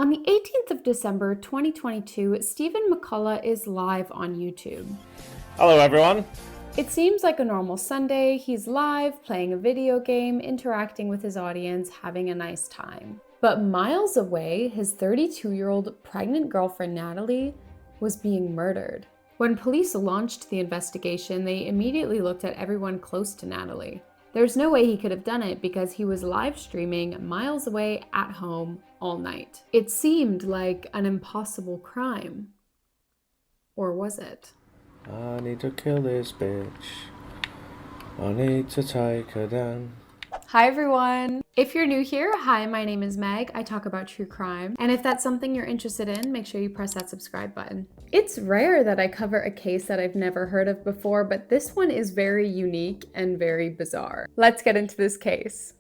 On the 18th of December 2022, Stephen McCullough is live on YouTube. Hello everyone. It seems like a normal Sunday. He's live, playing a video game, interacting with his audience, having a nice time. But miles away, his 32-year-old pregnant girlfriend Natalie was being murdered. When police launched the investigation, they immediately looked at everyone close to Natalie. There's no way he could have done it because he was live streaming miles away at home all night. It seemed like an impossible crime. Or was it? I need to kill this bitch. I need to take her down. Hi everyone! If you're new here, hi, my name is Meg. I talk about true crime. And if that's something you're interested in, make sure you press that subscribe button. It's rare that I cover a case that I've never heard of before, but this one is very unique and very bizarre. Let's get into this case.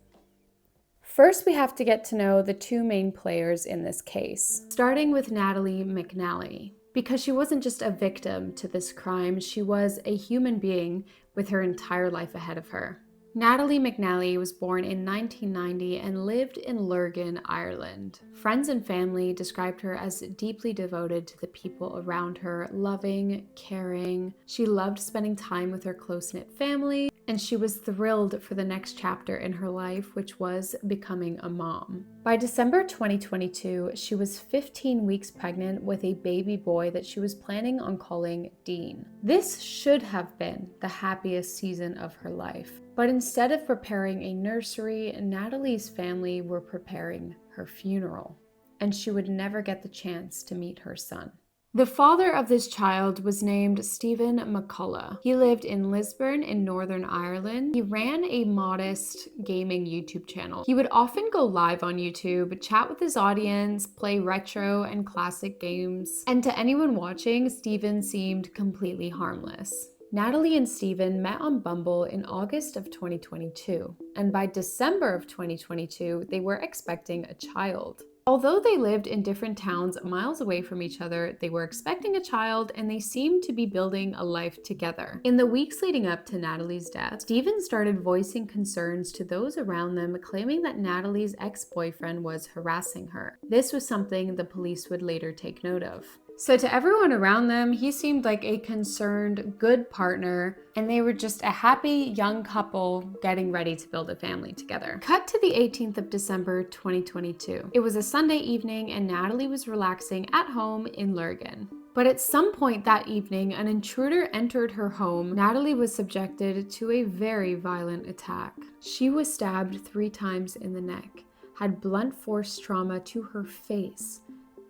First, we have to get to know the two main players in this case, starting with Natalie McNally. Because she wasn't just a victim to this crime, she was a human being with her entire life ahead of her. Natalie McNally was born in 1990 and lived in Lurgan, Ireland. Friends and family described her as deeply devoted to the people around her, loving, caring. She loved spending time with her close-knit family, and she was thrilled for the next chapter in her life, which was becoming a mom. By December 2022, she was 15 weeks pregnant with a baby boy that she was planning on calling Dean. This should have been the happiest season of her life. But instead of preparing a nursery, Natalie's family were preparing her funeral, and she would never get the chance to meet her son. The father of this child was named Stephen McCullough. He lived in Lisburn in Northern Ireland. He ran a modest gaming YouTube channel. He would often go live on YouTube, chat with his audience, play retro and classic games. And to anyone watching, Stephen seemed completely harmless. Natalie and Stephen met on Bumble in August of 2022, and by December of 2022, they were expecting a child. Although they lived in different towns miles away from each other, they were expecting a child and they seemed to be building a life together. In the weeks leading up to Natalie's death, Stephen started voicing concerns to those around them, claiming that Natalie's ex-boyfriend was harassing her. This was something the police would later take note of. So to everyone around them, he seemed like a concerned, good partner, and they were just a happy young couple getting ready to build a family together. Cut to the 18th of December 2022. It was a Sunday evening and Natalie was relaxing at home in Lurgan. But at some point that evening, an intruder entered her home. Natalie was subjected to a very violent attack. She was stabbed 3 times in the neck, had blunt force trauma to her face,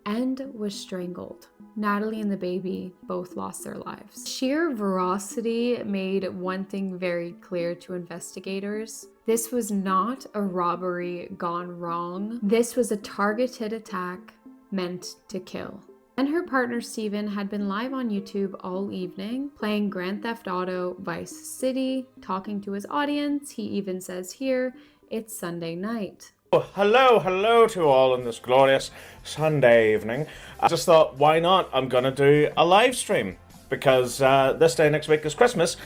and was strangled. Natalie and the baby both lost their lives. Sheer ferocity made one thing very clear to investigators. This was not a robbery gone wrong. This was a targeted attack meant to kill. And her partner Stephen had been live on YouTube all evening, playing Grand Theft Auto Vice City, talking to his audience. He even says here, it's Sunday night. Hello to all on this glorious Sunday evening. I just thought, why not? I'm gonna do a live stream because this day next week is Christmas.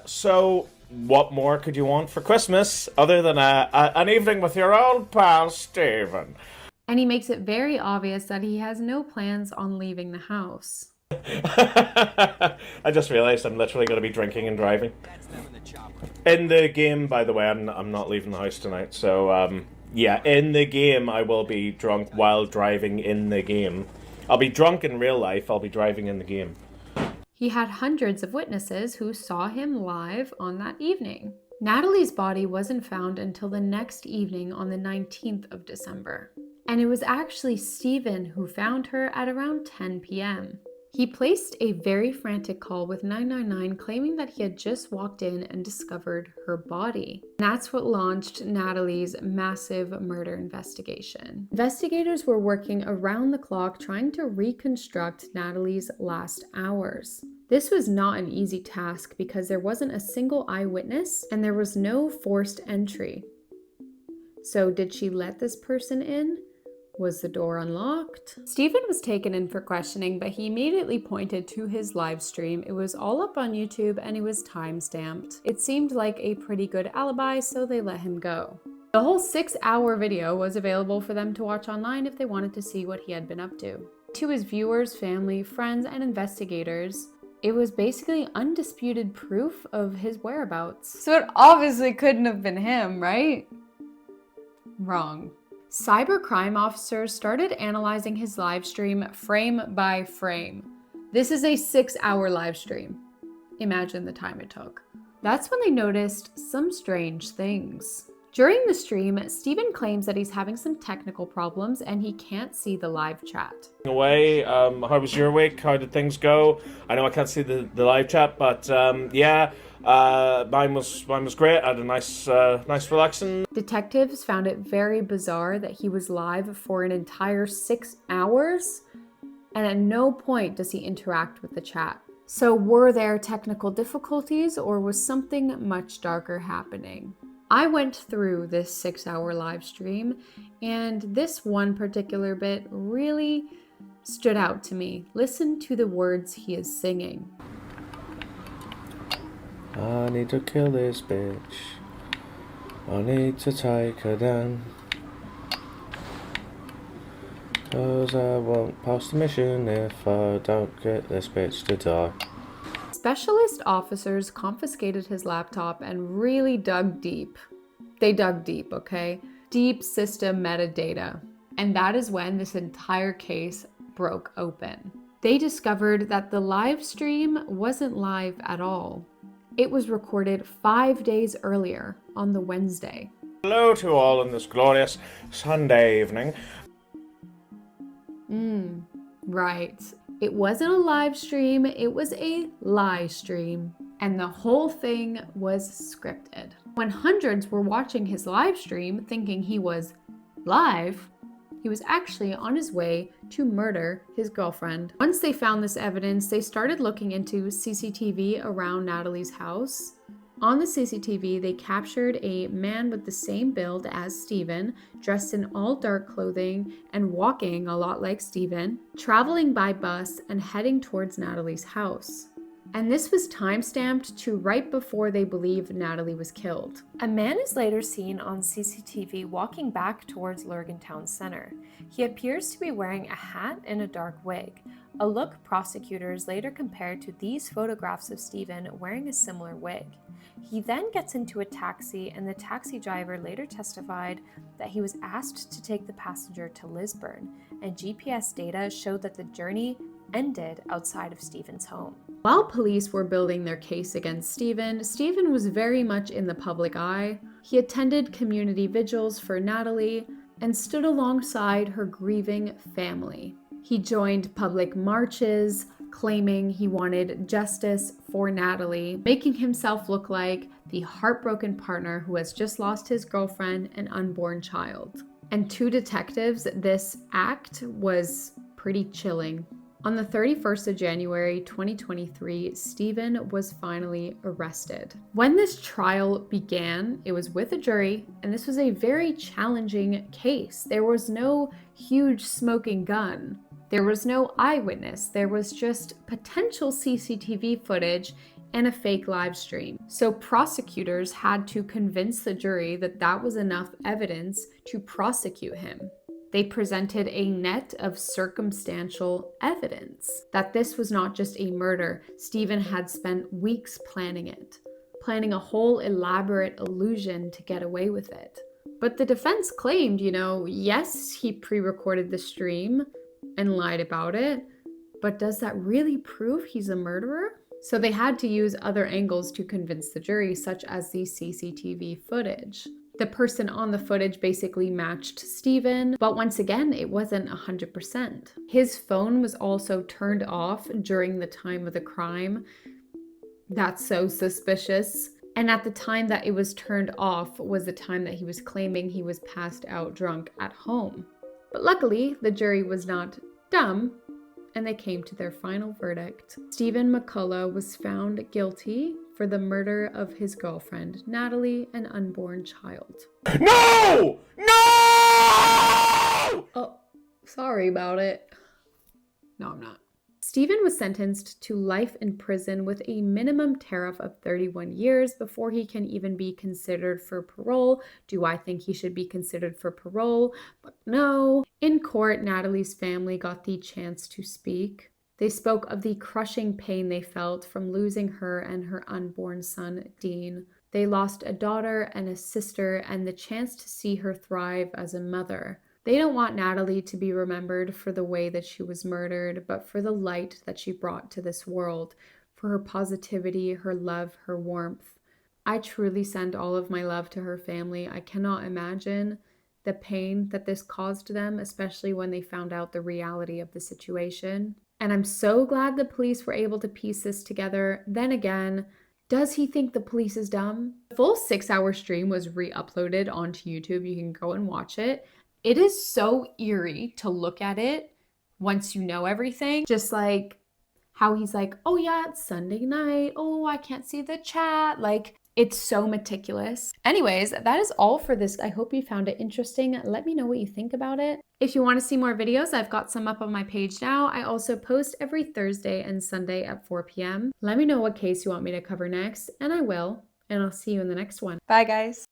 So what more could you want for Christmas other than an evening with your old pal Stephen? And he makes it very obvious that he has no plans on leaving the house. I just realized I'm literally going to be drinking and driving. In the game, by the way, I'm not leaving the house tonight. So, yeah, in the game, I will be drunk while driving in the game. I'll be drunk in real life. I'll be driving in the game. He had hundreds of witnesses who saw him live on that evening. Natalie's body wasn't found until the next evening on the 19th of December. And it was actually Stephen who found her at around 10 p.m. He placed a very frantic call with 999 claiming that he had just walked in and discovered her body. That's what launched Natalie's massive murder investigation. Investigators were working around the clock trying to reconstruct Natalie's last hours. This was not an easy task because there wasn't a single eyewitness and there was no forced entry. So did she let this person in? Was the door unlocked? Stephen was taken in for questioning, but he immediately pointed to his live stream. It was all up on YouTube and it was time-stamped. It seemed like a pretty good alibi, so they let him go. The whole 6-hour video was available for them to watch online if they wanted to see what he had been up to. To his viewers, family, friends, and investigators, it was basically undisputed proof of his whereabouts. So it obviously couldn't have been him, right? Wrong. Cybercrime officers started analyzing his live stream frame by frame. This is a 6-hour live stream. Imagine the time it took. That's when they noticed some strange things. During the stream, Steven claims that he's having some technical problems and he can't see the live chat. Away, how was your week? How did things go? I know I can't see the live chat, but yeah, mine was great. I had a nice relaxing. Detectives found it very bizarre that he was live for an entire 6 hours, and at no point does he interact with the chat. So were there technical difficulties, or was something much darker happening? I went through this 6-hour live stream, and this one particular bit really stood out to me. Listen to the words he is singing. I need to kill this bitch. I need to take her down. 'Cause I won't pass the mission if I don't get this bitch to die. Specialist officers confiscated his laptop and really dug deep. They dug deep, okay? Deep system metadata. And that is when this entire case broke open. They discovered that the live stream wasn't live at all. It was recorded 5 days earlier on the Wednesday. Hello to all on this glorious Sunday evening. Right. It wasn't a live stream, it was a lie stream. And the whole thing was scripted. When hundreds were watching his live stream thinking he was live, he was actually on his way to murder his girlfriend. Once they found this evidence, they started looking into CCTV around Natalie's house. On the CCTV, they captured a man with the same build as Steven, dressed in all dark clothing and walking a lot like Steven, traveling by bus and heading towards Natalie's house. And this was time-stamped to right before they believed Natalie was killed. A man is later seen on CCTV walking back towards Lurgan Town Center. He appears to be wearing a hat and a dark wig, a look prosecutors later compared to these photographs of Steven wearing a similar wig. He then gets into a taxi, and the taxi driver later testified that he was asked to take the passenger to Lisburn, and GPS data showed that the journey ended outside of Steven's home. While police were building their case against Steven, Steven was very much in the public eye. He attended community vigils for Natalie and stood alongside her grieving family. He joined public marches, claiming he wanted justice for Natalie, making himself look like the heartbroken partner who has just lost his girlfriend and unborn child. And to detectives, this act was pretty chilling. On the 31st of January 2023, Steven was finally arrested. When this trial began, it was with a jury, and this was a very challenging case. There was no huge smoking gun. There was no eyewitness. There was just potential CCTV footage and a fake live stream. So prosecutors had to convince the jury that that was enough evidence to prosecute him. They presented a net of circumstantial evidence that this was not just a murder. Steven had spent weeks planning it, planning a whole elaborate illusion to get away with it. But the defense claimed, yes, he pre-recorded the stream and lied about it, but does that really prove he's a murderer? So they had to use other angles to convince the jury, such as the CCTV footage. The person on the footage basically matched Steven, but once again, it wasn't 100%. His phone was also turned off during the time of the crime. That's so suspicious. And at the time that it was turned off was the time that he was claiming he was passed out drunk at home. But luckily, the jury was not dumb, and they came to their final verdict. Steven McCullough was found guilty for the murder of his girlfriend, Natalie, and unborn child. No! No! Oh, sorry about it. No, I'm not. Stephen was sentenced to life in prison with a minimum tariff of 31 years before he can even be considered for parole. Do I think he should be considered for parole? But no. In court, Natalie's family got the chance to speak. They spoke of the crushing pain they felt from losing her and her unborn son, Dean. They lost a daughter and a sister and the chance to see her thrive as a mother. They don't want Natalie to be remembered for the way that she was murdered, but for the light that she brought to this world, for her positivity, her love, her warmth. I truly send all of my love to her family. I cannot imagine the pain that this caused them, especially when they found out the reality of the situation. And I'm so glad the police were able to piece this together. Then again, does he think the police is dumb? The full 6-hour stream was re-uploaded onto YouTube. You can go and watch it. It is so eerie to look at it once you know everything. Just like how he's like, oh yeah, it's Sunday night. Oh, I can't see the chat. Like, it's so meticulous. Anyways, that is all for this. I hope you found it interesting. Let me know what you think about it. If you want to see more videos, I've got some up on my page now. I also post every Thursday and Sunday at 4 p.m. Let me know what case you want me to cover next, and I will. And I'll see you in the next one. Bye, guys.